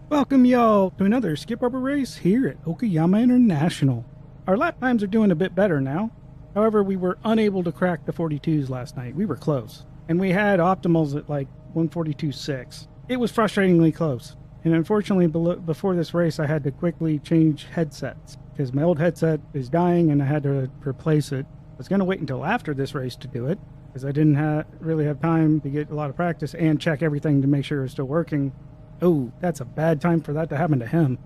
Welcome y'all to another skip rubber race here at Okayama International. Our lap times are doing a bit better now. However, we were unable to crack the 42s last night. We were close. And we had optimals at like 142.6. It was frustratingly close. And unfortunately, before this race, I had to quickly change headsets because my old headset is dying and I had to replace it. I was going to wait until after this race to do it because I didn't really have time to get a lot of practice and check everything to make sure it was still working. Oh, that's a bad time for that to happen to him.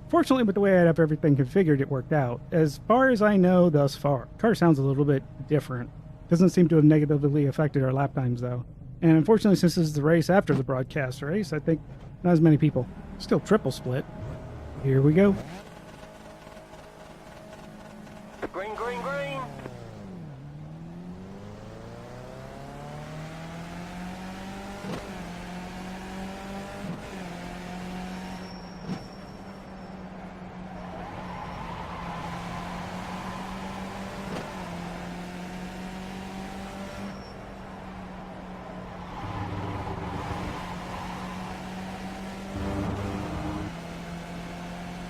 Fortunately, with the way I have everything configured, it worked out. As far as I know thus far, the car sounds a little bit different. Doesn't seem to have negatively affected our lap times, though. And unfortunately, since this is the race after the broadcast race, I think not as many people. Still triple split. Here we go. Green, green, green.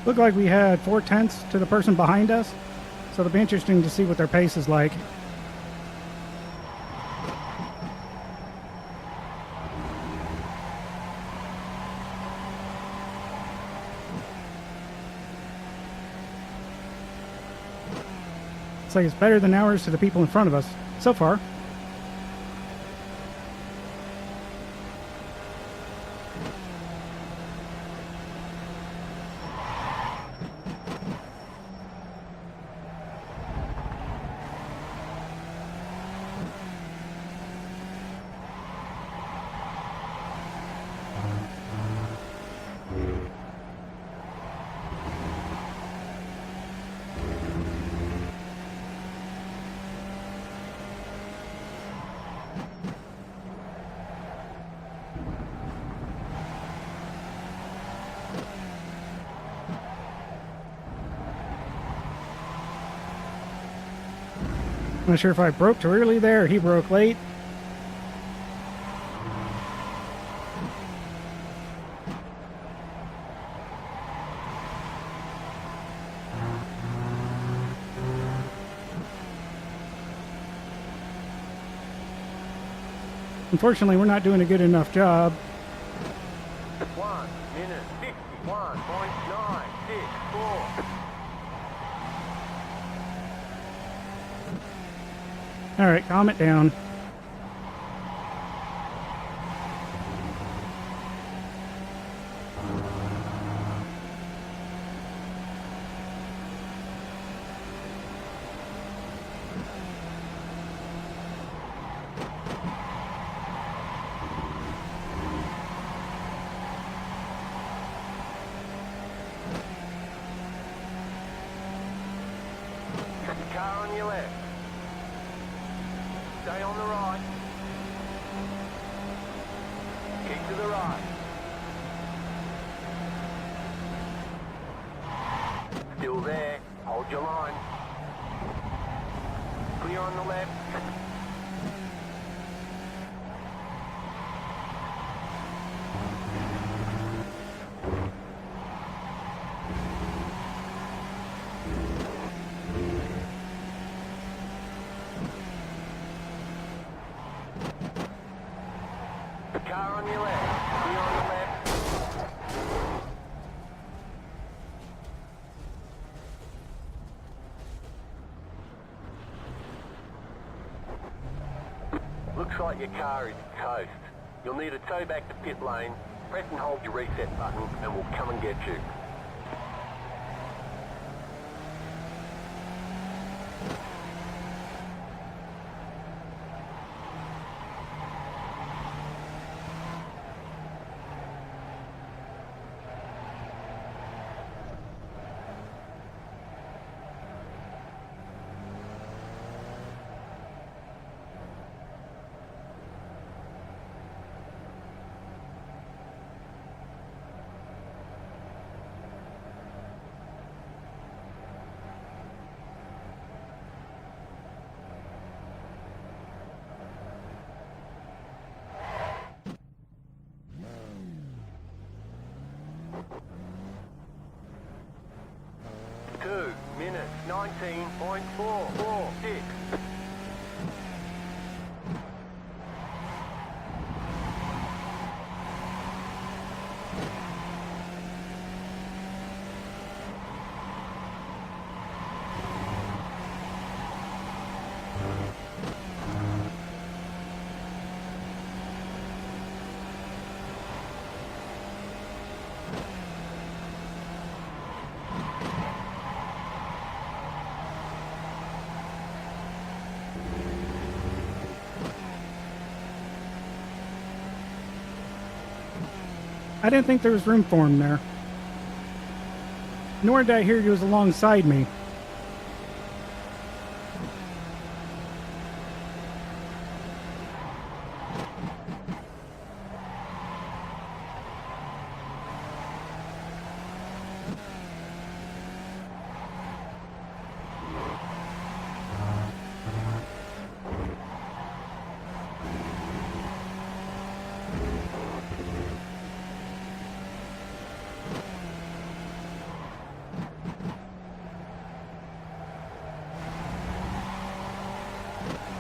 Looked like we had 4/10 to the person behind us, so it'll be interesting to see what their pace is like. Looks like it's better than ours to the people in front of us so far. I'm not sure if I broke too early there or he broke late. Unfortunately, we're not doing a good enough job. 1 minute 51.964. All right, calm it down. Car on your left. Stay on the right. Keep to the right. Still there. Hold your line. Clear on the left. Car on your left. Clear on the left. Looks like your car is toast. You'll need a tow back to pit lane. Press and hold your reset button and we'll come and get you. 2 minutes 19.446. I didn't think there was room for him there. Nor did I hear he was alongside me.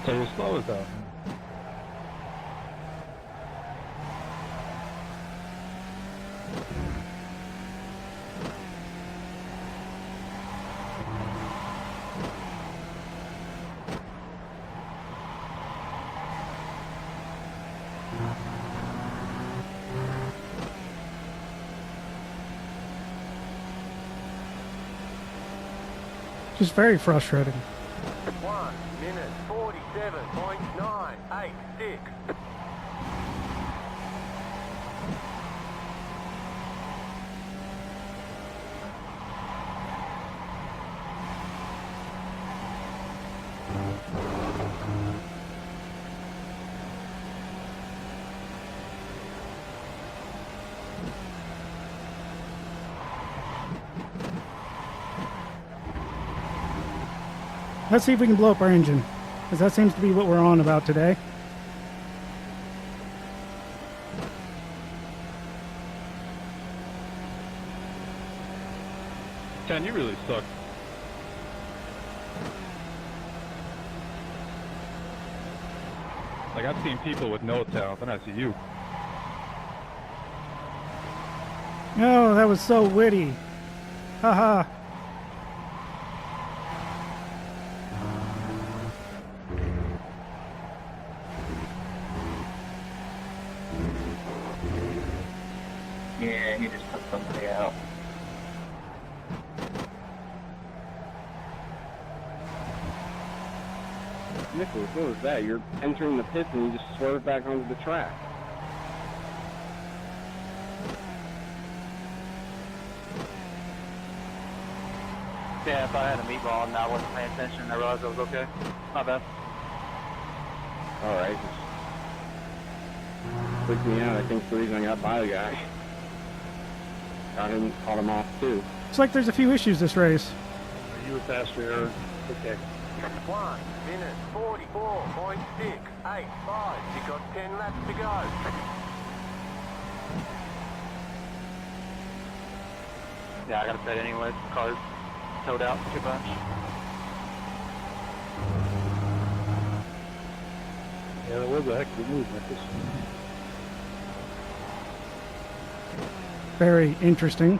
So you're slow as though. Just very frustrating. 1 minute 47.986. Let's see if we can blow up our engine, because that seems to be what we're on about today. Ken, you really suck. Like, I've seen people with no talent, and I see you. Oh, that was so witty. Haha. Yeah, he just took somebody out. Nicholas, what was that? You're entering the pits and you just swerve back onto the track. Yeah, if I had a meatball and I wasn't paying attention, I realized I was okay. Not bad. Alright, just freaked me out. I think it's the reason I got by the guy. Caught him off too. Looks like there's a few issues this race. Are you a faster error? Okay. 1 minute 44.685. You got 10 laps to go. Yeah, I got a pit anyway. The car's towed out too much. Yeah, that was a heck of a move, Nicholas. Very interesting.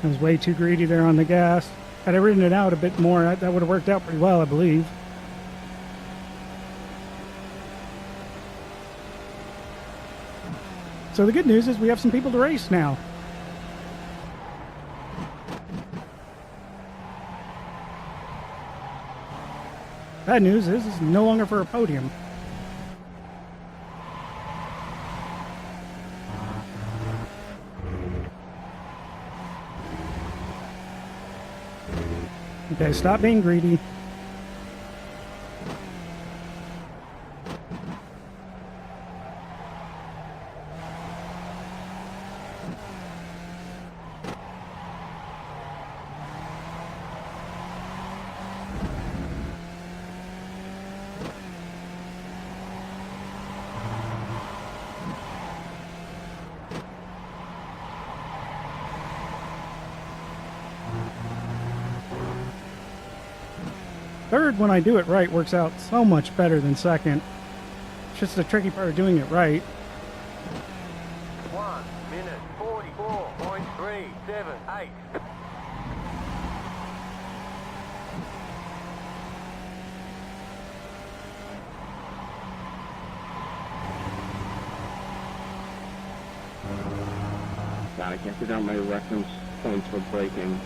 I was way too greedy there on the gas. Had I ridden it out a bit more, that would have worked out pretty well, I believe. So the good news is we have some people to race now. Bad news is it's no longer for a podium. Okay, stop being greedy. Third, when I do it right, works out so much better than second. It's just the tricky part of doing it right. 1 minute 44.378. God, I can't figure out my reference points for braking.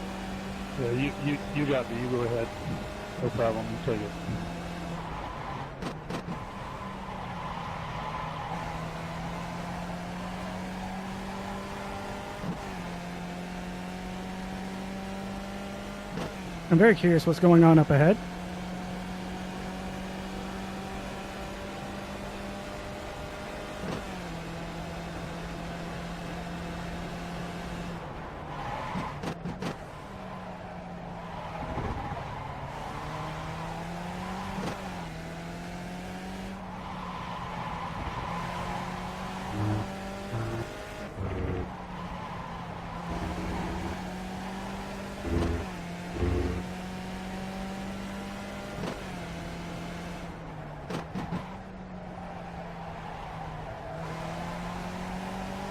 Yeah, you got me. You go ahead. No problem. You take it. I'm very curious what's going on up ahead.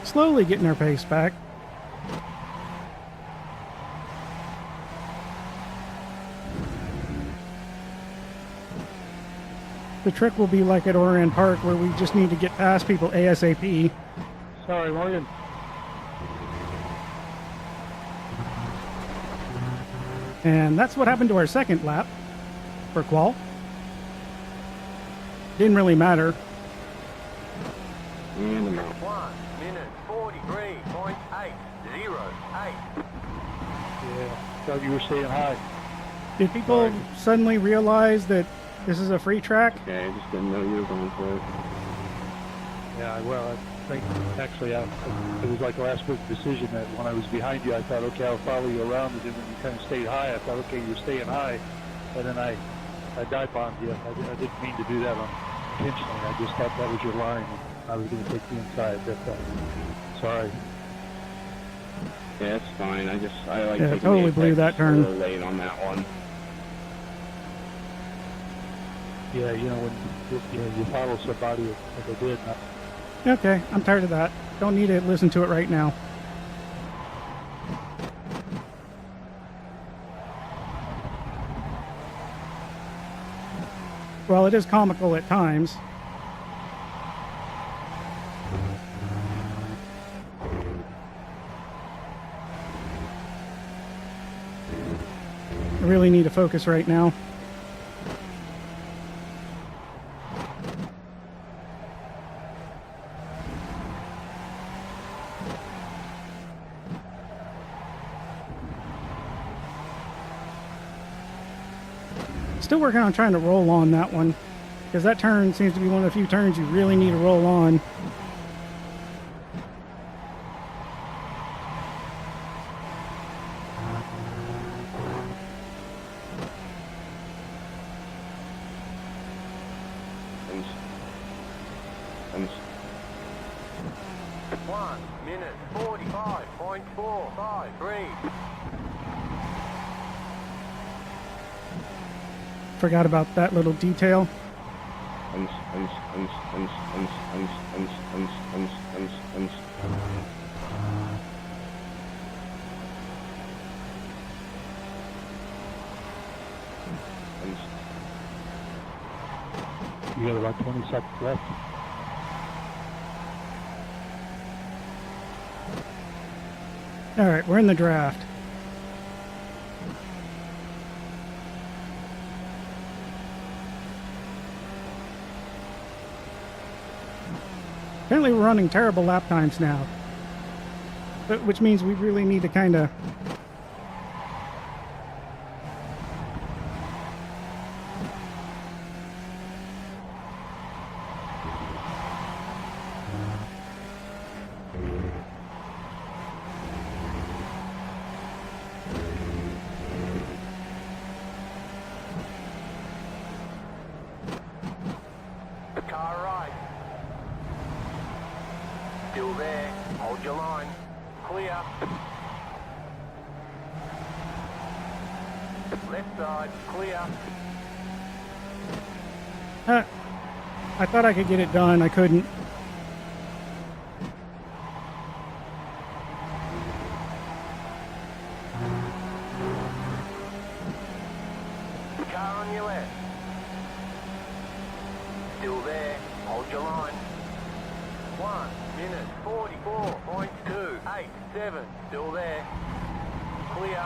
Slowly getting our pace back. The trick will be like at Orion Park, where we just need to get past people ASAP. Sorry, Morgan. And that's what happened to our second lap for qual. Didn't really matter. And I'm out. 1 minute 43.808. Yeah, thought you were staying high. Did people suddenly realize that this is a free track? Okay, I just didn't know you were going for it. Yeah, well, I think actually it was like a last-minute decision that when I was behind you, I thought, okay, I'll follow you around, and then when you kind of stayed high, I thought, okay, you're staying high, and then I dive bombed you. I didn't mean to do that intentionally. I just thought that was your line. I was going to take the inside. Sorry. Yeah, it's fine. I like Yeah, taking totally the blew that apex turn. a little late on that one. Yeah, you know, when you follow somebody like I did. Okay, I'm tired of that. Don't need to listen to it right now. Well, it is comical at times. I really need to focus right now. Still working on trying to roll on that one, because that turn seems to be one of the few turns you really need to roll on. I'm 1 minute 45.453. Forgot about that little detail. You got about 20 seconds left. All right, we're in the draft. Apparently we're running terrible lap times now, which means we really need to kind of Car right. Still there. Hold your line. Clear. Left side. Clear. I thought I could get it done. I couldn't. Car on your left. Still there. Hold your line. 1 minute 44.287. Still there. Clear.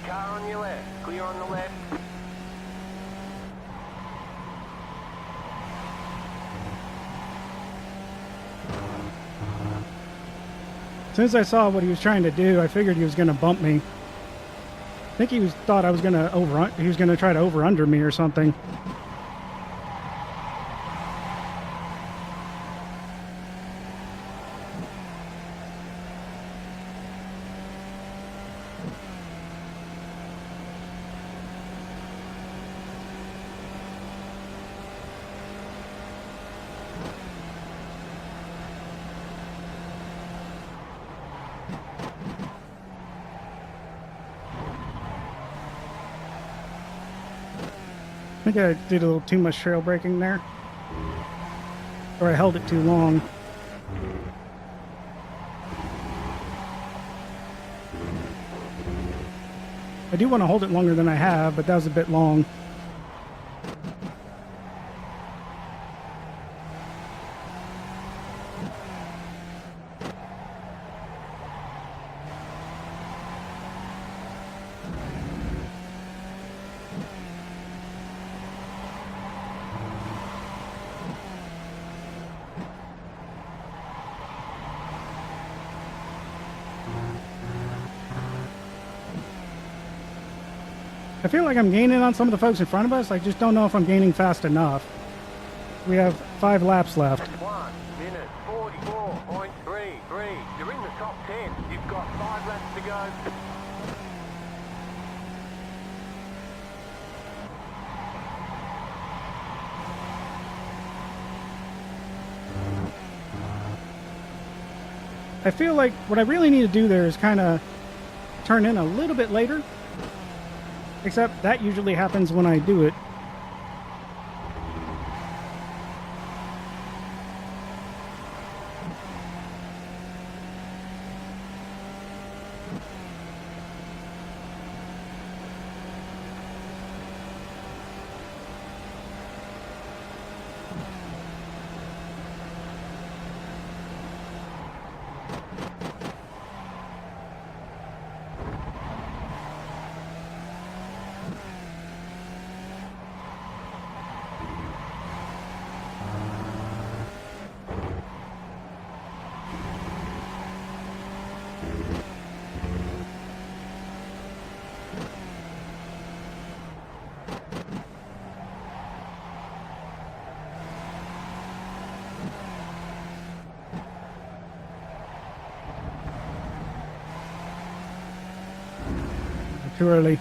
Car on your left. Clear on the left. As soon as I saw what he was trying to do, I figured he was going to bump me. I think he thought I was going to he was going to try to over under me or something. I think I did a little too much trail braking there. Or I held it too long. I do want to hold it longer than I have, but that was a bit long. I feel like I'm gaining on some of the folks in front of us. I just don't know if I'm gaining fast enough. We have 5 laps left. 1 minute 44.33. You're in the top 10. You've got 5 laps to go. I feel like what I really need to do there is kind of turn in a little bit later. Except that usually happens when I do it. Too early.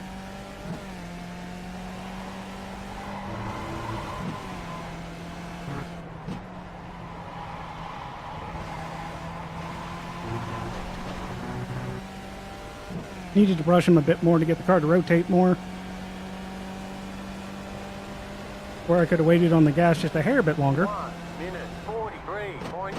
Needed to brush him a bit more to get the car to rotate more. Or I could have waited on the gas just a hair bit longer. 1 minute 43.863.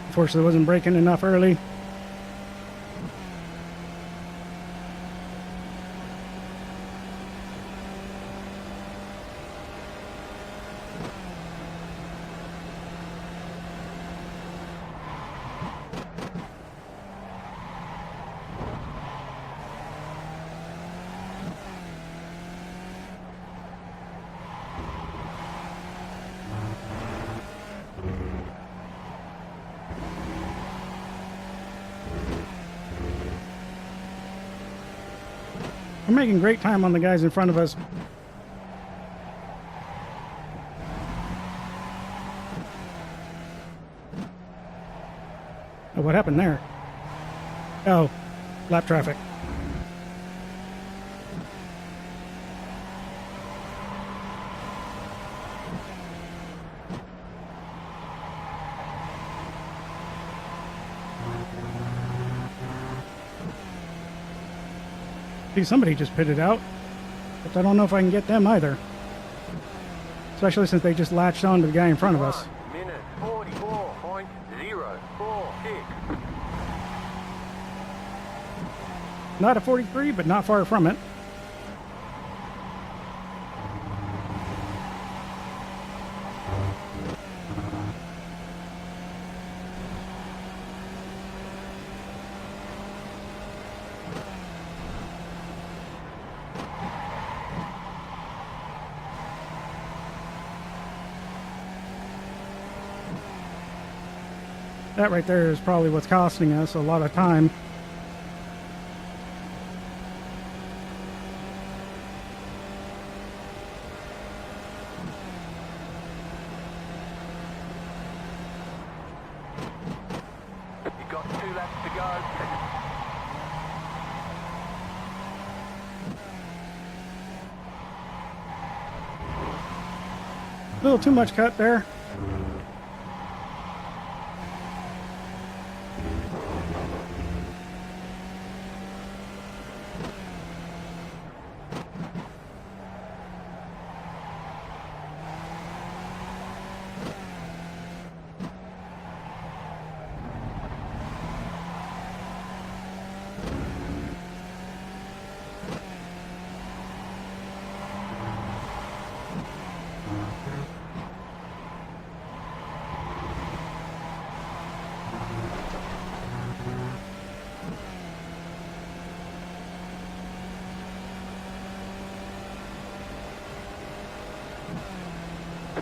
Unfortunately, I wasn't braking enough early. We're making great time on the guys in front of us. Oh, what happened there? Oh, lap traffic. See, somebody just pitted out, but I don't know if I can get them either. Especially since they just latched on to the guy in front of us. 1 minute 44.046. Not a 43, but not far from it. That right there is probably what's costing us a lot of time. You've got 2 laps to go. A little too much cut there.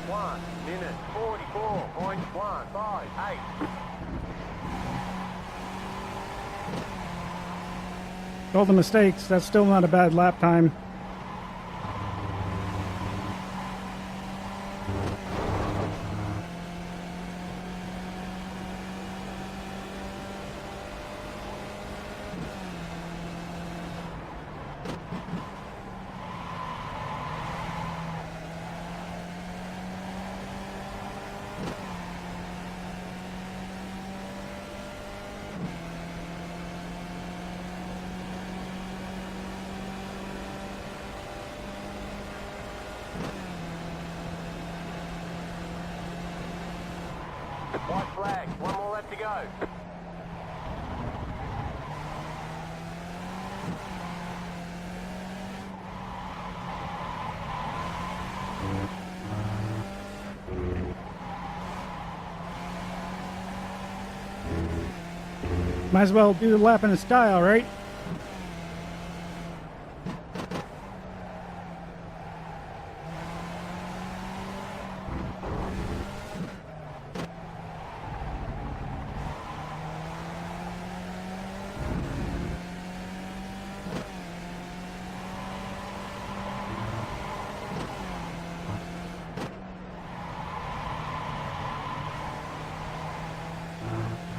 One minute 44.158. All the mistakes, that's still not a bad lap time. White flag, 1 more lap to go. Might as well do the lap in style, right?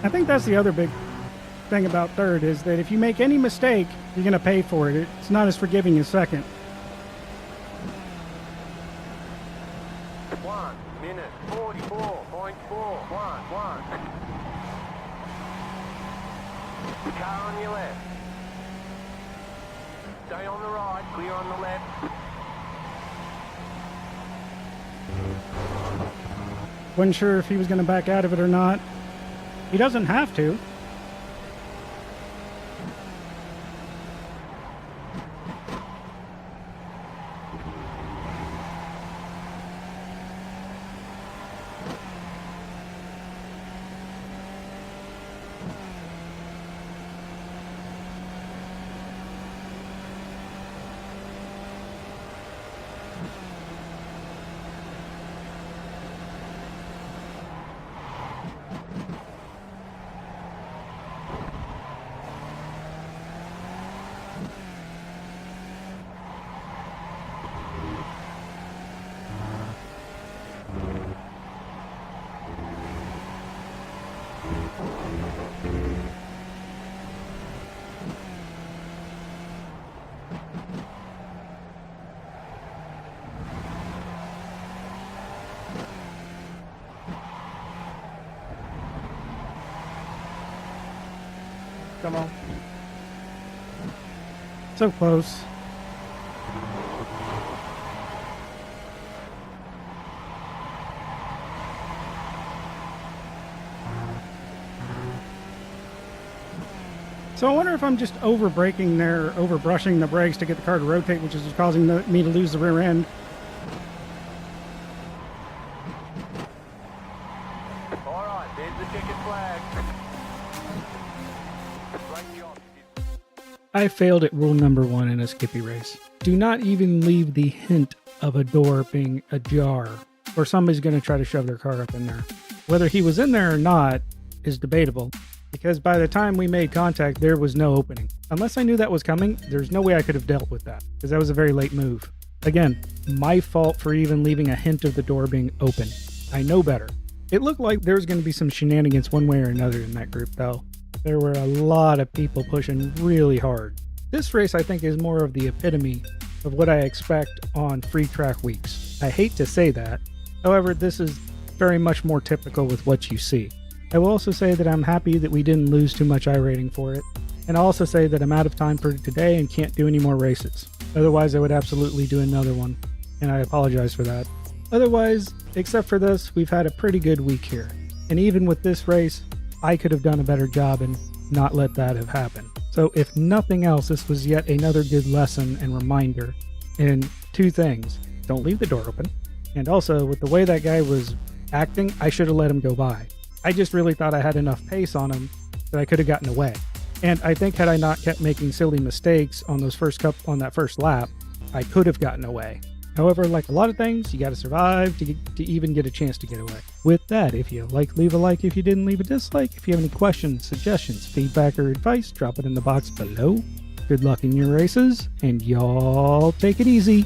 I think that's the other big thing about third is that if you make any mistake, you're going to pay for it. It's not as forgiving as second. 1 minute 44.411. Car on your left. Stay on the right, clear on the left. Wasn't sure if he was going to back out of it or not. He doesn't have to. Come on. So close. So I wonder if I'm just over braking there, over brushing the brakes to get the car to rotate, which is causing me to lose the rear end. All right, there's the ticket flag. Great job. I failed at rule number 1 in a Skippy race. Do not even leave the hint of a door being ajar, or somebody's going to try to shove their car up in there. Whether he was in there or not is debatable, because by the time we made contact, there was no opening. Unless I knew that was coming, there's no way I could have dealt with that, because that was a very late move. Again, my fault for even leaving a hint of the door being open. I know better. It looked like there was going to be some shenanigans one way or another in that group, though. There were a lot of people pushing really hard. This race, I think, is more of the epitome of what I expect on free track weeks. I hate to say that. However, this is very much more typical with what you see. I will also say that I'm happy that we didn't lose too much iRating for it. And I'll also say that I'm out of time for today and can't do any more races. Otherwise, I would absolutely do another one. And I apologize for that. Otherwise, except for this, we've had a pretty good week here. And even with this race, I could have done a better job and not let that have happened. So if nothing else, this was yet another good lesson and reminder in two things. Don't leave the door open. And also, with the way that guy was acting, I should have let him go by. I just really thought I had enough pace on him that I could have gotten away. And I think had I not kept making silly mistakes on those on that first lap, I could have gotten away. However, like a lot of things, you got to survive to even get a chance to get away. With that, if you like, leave a like. If you didn't, leave a dislike. If you have any questions, suggestions, feedback, or advice, drop it in the box below. Good luck in your races, and y'all take it easy.